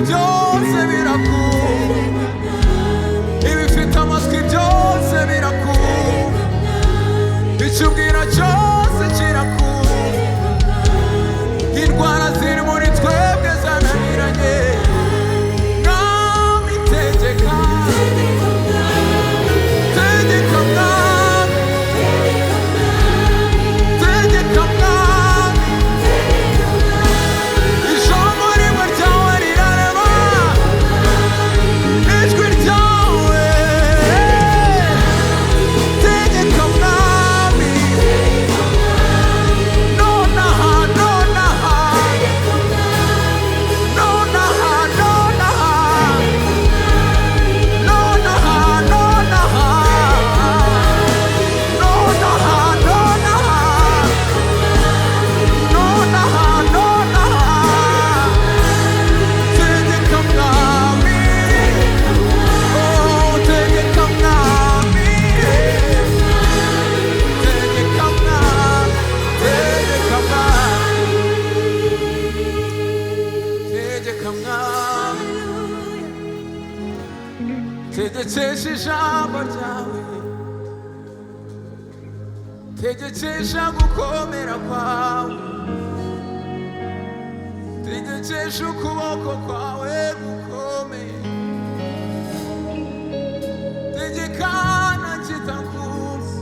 byose birakumva, ibifite amatwi byose birakumva, icyo ubwira cyose kirakumva, indwara ziri muri twebwe zananiranye, mwami tegeka, tegeka mwami, tegeka mwami, ijambo rimwe ryawe rirarema, ijwi ryawe, tegeka mwami, nonaha, nonaha, nonaha, nonaha, nonaha, nonaha, nonaha, nonaha, tegeka mwami, oh tegeka mwami, tegeka mwami, tegeka mwami, tegekesha ijambo ryawe, tegekesha gukomera kwawe, tegekesha ukuboko kwawe gukomeye, tegekana kitakuzi,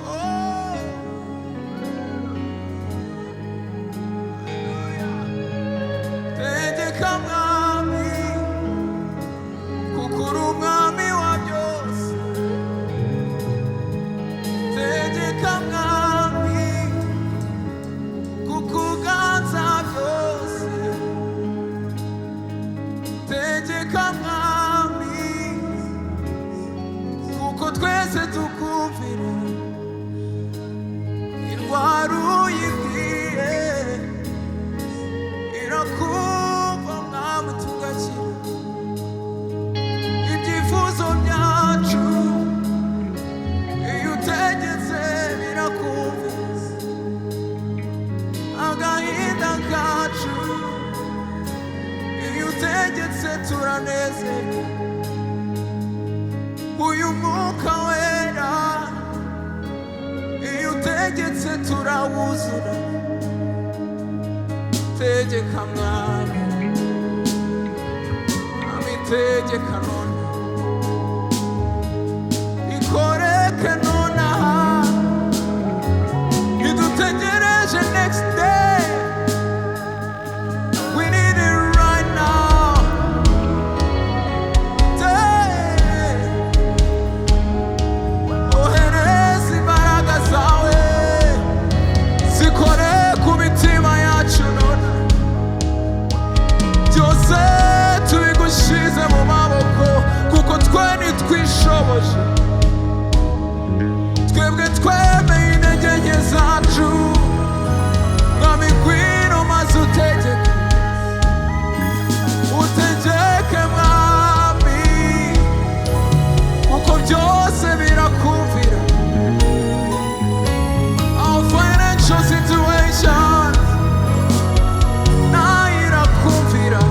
oh tegeka mwami, kuko uri umwami wa byose, tegeka mwami, kuko uganza byose, tegeka mwami, kuko twese tukumvira, indwara uyibwiye irakumva mwami tugakira, ibyifuzo byacu iyo utegetse birakumvira, agahinda kacu iyo utegetse turanezerwa, uyu mwuka wera iyo utegetse turawuzura, tegeka mwami, mwami tegeka none, ikoreke nonaha, idutegereje next day, we need it right now, ohereza imbaraga zawe zikore ku mitima yacu none, byose tubigushize mu maboko, kuko twe ntitwishoboje, twebwe twemeye intege nke zacu, mwami ngwino maze utegeke, utegeke mwami, kuko byose birakumvira, our financial situation nayo irakumvira,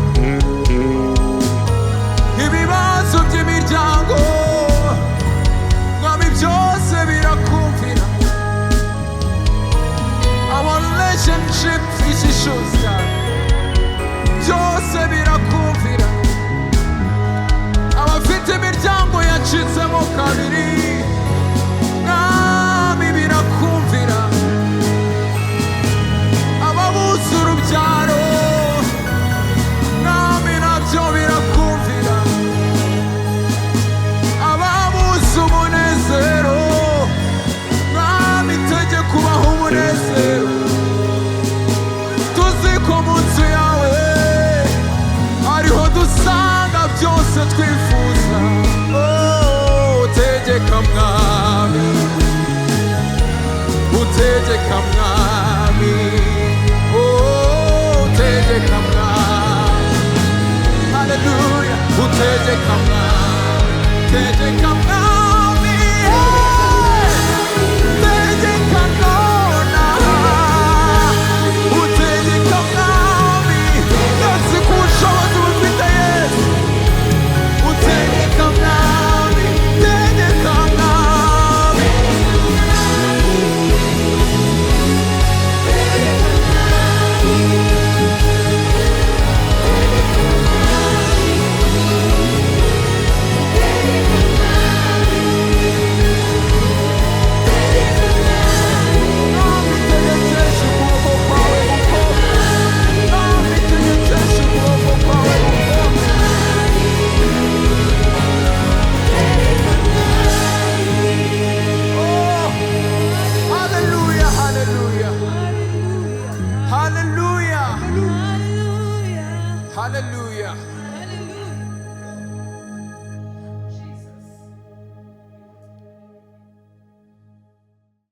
ibibazo by'imiryango mwami byose birakumvira, our relationship issues byose birakumvira, abafite imiryango yacitsemo kabiri mwami birakumvira, ababuze urubyaro mwami nabyo birakumvira, ababuze umunezero mwami tegeka ubaha umunezero, tuzi ko mu nzu yawe ariho dusanga byose twifuza, oh tegeka mwami, utegeka mwami, oh utegeka mwami, haleluya, utegeka mwami, tegeka mwami, tegeka nonaha, Hallelujah.